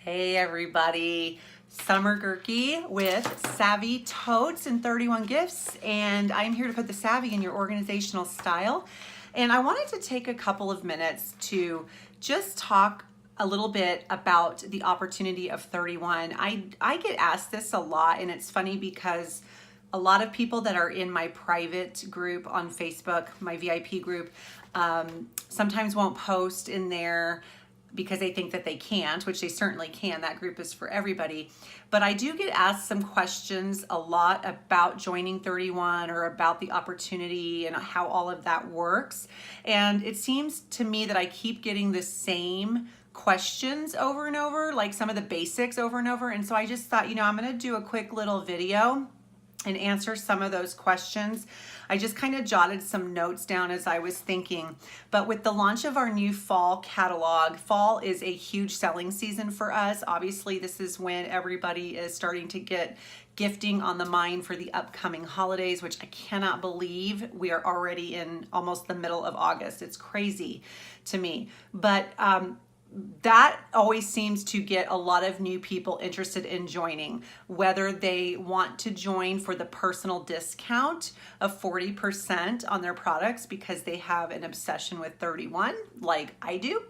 Hey everybody, Summer Gehrke with Savvy Totes and 31 Gifts, and I'm here to put the savvy in your organizational style. And I wanted to take a couple of minutes to just talk a little bit about the opportunity of 31. I get asked this a lot, and it's funny because a lot of people that are in my private group on Facebook, my VIP group, sometimes won't post in there because they think that they can't, which they certainly can. That group is for everybody. But I do get asked some questions a lot about joining 31 or about the opportunity and how all of that works. And it seems to me that I keep getting the same questions over and over, like some of the basics over and over. And so I just thought, I'm gonna do a quick little video and answer some of those questions. I just kind of jotted some notes down as I was thinking. But with the launch of our new fall catalog, fall is a huge selling season for us. Obviously, this is when everybody is starting to get gifting on the mind for the upcoming holidays, which I cannot believe we are already in almost the middle of August. It's crazy to me. But that always seems to get a lot of new people interested in joining, whether they want to join for the personal discount of 40% on their products because they have an obsession with 31 like I do,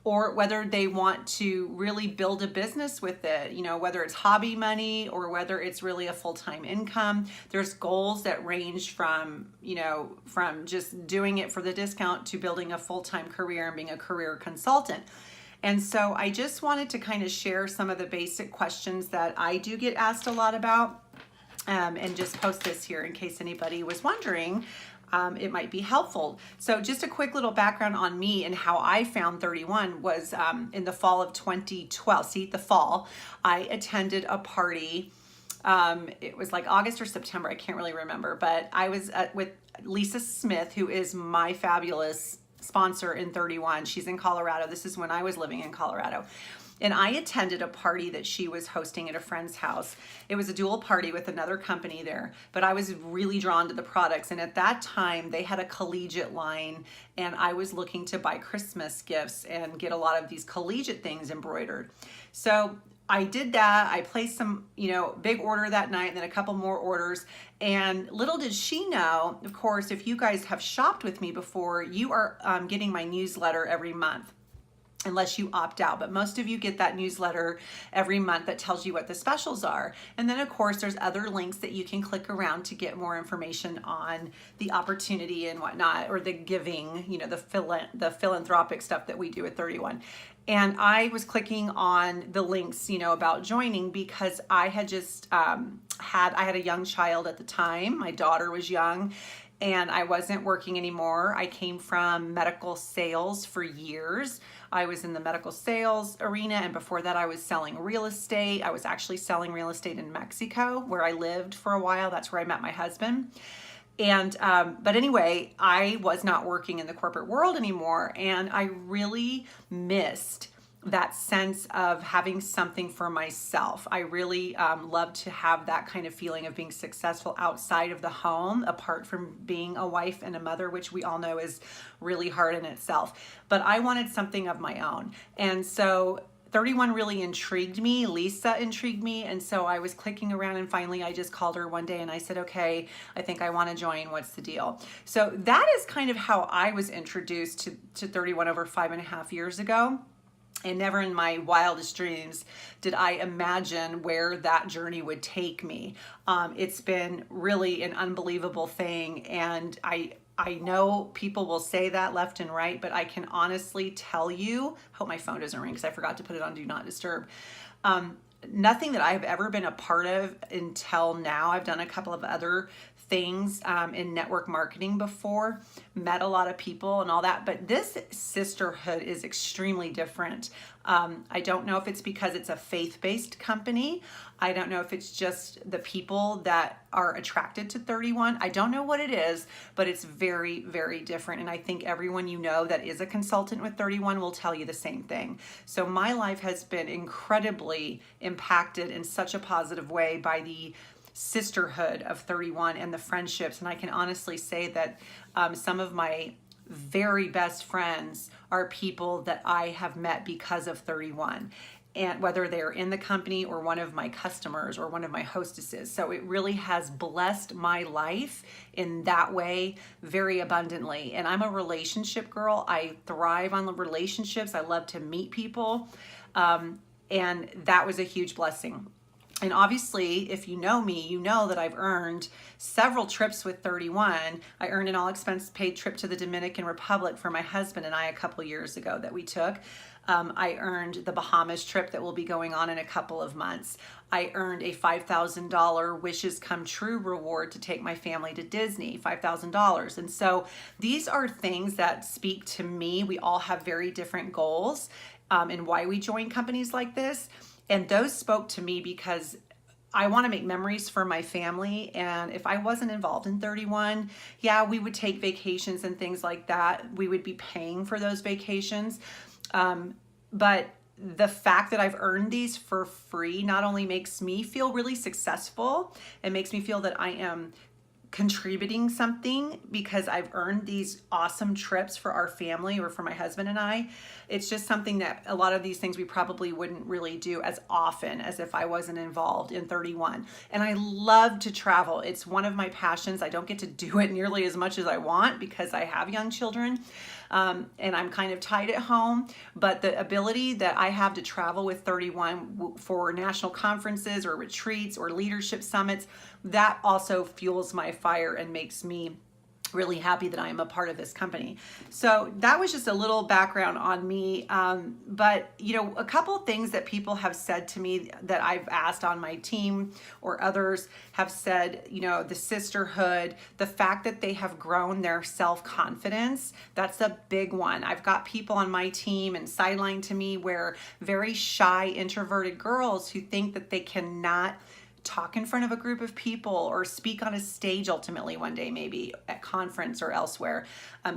or whether they want to really build a business with it, whether it's hobby money or whether it's really a full-time income. There's goals that range from just doing it for the discount to building a full-time career and being a career consultant. And so I just wanted to kind of share some of the basic questions that I do get asked a lot about, and just post this here in case anybody was wondering. It might be helpful. So just a quick little background on me and how I found 31 was in the fall of 2012. See, the fall, I attended a party. It was like August or September, I can't really remember, but I was with Lisa Smith, who is my fabulous sponsor in 31. She's in Colorado. This is when I was living in Colorado. And I attended a party that she was hosting at a friend's house. It was a dual party with another company there, but I was really drawn to the products. And at that time, they had a collegiate line, and I was looking to buy Christmas gifts and get a lot of these collegiate things embroidered. So I did that. I placed some, big order that night, and then a couple more orders. And little did she know, of course, if you guys have shopped with me before, you are getting my newsletter every month, unless you opt out. But most of you get that newsletter every month that tells you what the specials are. And then of course there's other links that you can click around to get more information on the opportunity and whatnot, or the giving, the philanthropic stuff that we do at 31. And I was clicking on the links, about joining because I had just I had a young child at the time. My daughter was young, and I wasn't working anymore. I came from medical sales for years. I was in the medical sales arena, and before that I was selling real estate. I was actually selling real estate in Mexico, where I lived for a while. That's where I met my husband. And but anyway, I was not working in the corporate world anymore, and I really missed that sense of having something for myself. I really love to have that kind of feeling of being successful outside of the home, apart from being a wife and a mother, which we all know is really hard in itself. But I wanted something of my own. And so 31 really intrigued me. Lisa intrigued me. And so I was clicking around, and finally I just called her one day and I said, okay, I think I want to join. What's the deal? So that is kind of how I was introduced to 31 over 5.5 years ago. And never in my wildest dreams did I imagine where that journey would take me. It's been really an unbelievable thing. And I know people will say that left and right, but I can honestly tell you, hope my phone doesn't ring because I forgot to put it on Do Not Disturb. Nothing that I've ever been a part of until now. I've done a couple of other things in network marketing before, met a lot of people and all that, but this sisterhood is extremely different. I don't know if it's because it's a faith-based company. I don't know if it's just the people that are attracted to 31. I don't know what it is, but it's very, very different. And I think everyone that is a consultant with 31 will tell you the same thing. So my life has been incredibly impacted in such a positive way by the sisterhood of 31 and the friendships. And I can honestly say that some of my very best friends are people that I have met because of 31. and whether they're in the company or one of my customers or one of my hostesses. So it really has blessed my life in that way very abundantly. And I'm a relationship girl. I thrive on the relationships. I love to meet people. And that was a huge blessing. And obviously, if you know me, you know that I've earned several trips with 31. I earned an all expense paid trip to the Dominican Republic for my husband and I a couple years ago that we took. I earned the Bahamas trip that will be going on in a couple of months. I earned a $5,000 wishes come true reward to take my family to Disney, $5,000. And so these are things that speak to me. We all have very different goals and why we join companies like this. And those spoke to me because I want to make memories for my family. And if I wasn't involved in 31, yeah, we would take vacations and things like that. We would be paying for those vacations. But the fact that I've earned these for free not only makes me feel really successful, it makes me feel that I am contributing something because I've earned these awesome trips for our family or for my husband and I. It's just something that a lot of these things we probably wouldn't really do as often as if I wasn't involved in 31. And I love to travel. It's one of my passions. I don't get to do it nearly as much as I want because I have young children. And I'm kind of tied at home, but the ability that I have to travel with 31 for national conferences or retreats or leadership summits, that also fuels my fire and makes me really happy that I am a part of this company. So that was just a little background on me. But you know, a couple of things that people have said to me that I've asked on my team or others have said, you know, the sisterhood, the fact that they have grown their self-confidence, that's a big one. I've got people on my team and sideline to me where very shy, introverted girls who think that they cannot talk in front of a group of people or speak on a stage ultimately one day, maybe at conference or elsewhere.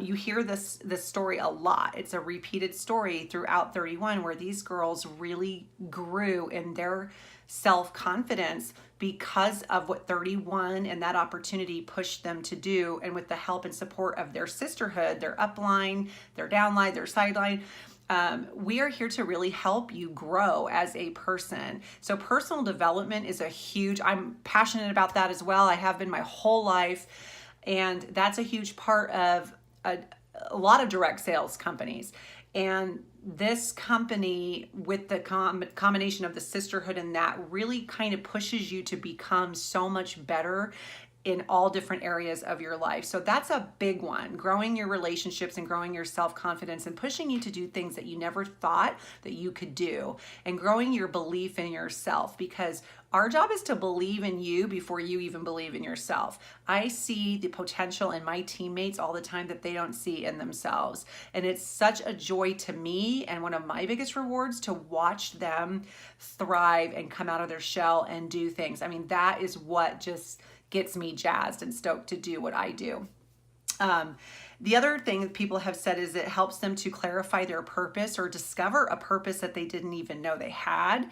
You hear this story a lot. It's a repeated story throughout 31 where these girls really grew in their self-confidence because of what 31 and that opportunity pushed them to do, and with the help and support of their sisterhood, their upline, their downline, their sideline. We are here to really help you grow as a person. So personal development is I'm passionate about that as well. I have been my whole life. And that's a huge part of a lot of direct sales companies. And this company, with the combination of the sisterhood and that, really kind of pushes you to become so much better in all different areas of your life. So that's a big one, growing your relationships and growing your self-confidence and pushing you to do things that you never thought that you could do, and growing your belief in yourself, because our job is to believe in you before you even believe in yourself. I see the potential in my teammates all the time that they don't see in themselves. And it's such a joy to me, and one of my biggest rewards, to watch them thrive and come out of their shell and do things. I mean, that is what just gets me jazzed and stoked to do what I do. The other thing that people have said is it helps them to clarify their purpose or discover a purpose that they didn't even know they had,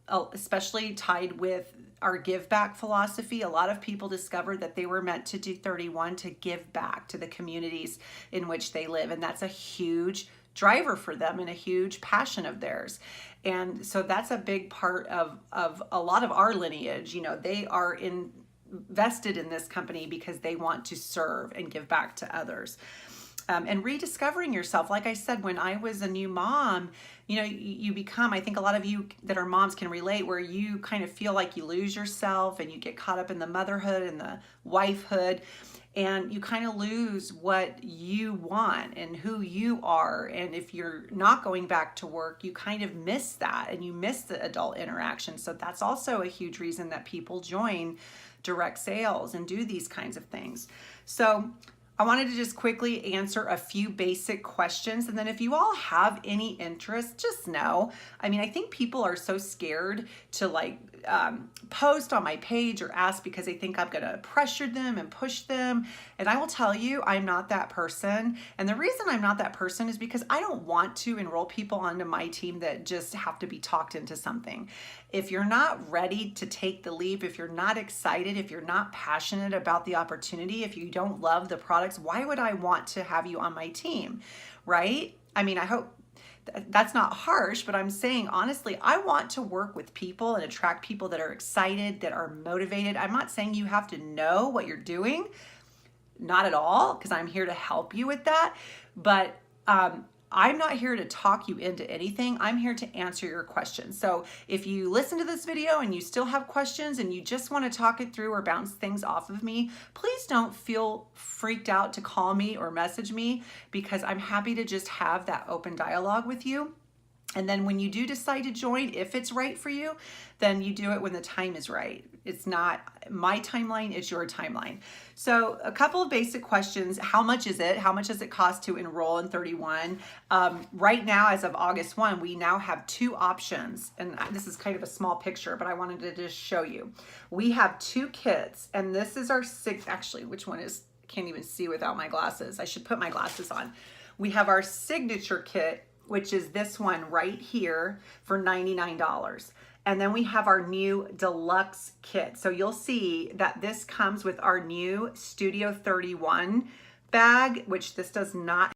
especially tied with our give back philosophy. A lot of people discovered that they were meant to do 31 to give back to the communities in which they live. And that's a huge driver for them and a huge passion of theirs. And so that's a big part of a lot of our lineage. You know, they are invested in this company because they want to serve and give back to others. And rediscovering yourself. Like I said, when I was a new mom, you know, you become, I think a lot of you that are moms can relate, where you kind of feel like you lose yourself and you get caught up in the motherhood and the wifehood, and you kind of lose what you want and who you are. And if you're not going back to work, you kind of miss that, and you miss the adult interaction. So that's also a huge reason that people join direct sales and do these kinds of things. So I wanted to just quickly answer a few basic questions. And then if you all have any interest, just know. I mean, I think people are so scared to post on my page or ask because they think I'm going to pressure them and push them. And I will tell you, I'm not that person. And the reason I'm not that person is because I don't want to enroll people onto my team that just have to be talked into something. If you're not ready to take the leap, if you're not excited, if you're not passionate about the opportunity, if you don't love the products, why would I want to have you on my team, right? I mean, I hope that's not harsh, but I'm saying honestly, I want to work with people and attract people that are excited, that are motivated. I'm not saying you have to know what you're doing, not at all, because I'm here to help you with that. But I'm not here to talk you into anything. I'm here to answer your questions. So if you listen to this video and you still have questions and you just want to talk it through or bounce things off of me, please don't feel freaked out to call me or message me, because I'm happy to just have that open dialogue with you. And then when you do decide to join, if it's right for you, then you do it when the time is right. It's not my timeline, it's your timeline. So a couple of basic questions. How much is it? How much does it cost to enroll in ThirtyOne? Right now, as of August 1, we now have 2 options. And this is kind of a small picture, but I wanted to just show you. We have 2 kits, and this is our 6th, actually, which one is, can't even see without my glasses. I should put my glasses on. We have our signature kit, which is this one right here for $99. And then we have our new deluxe kit. So you'll see that this comes with our new Studio 31 bag, which this does not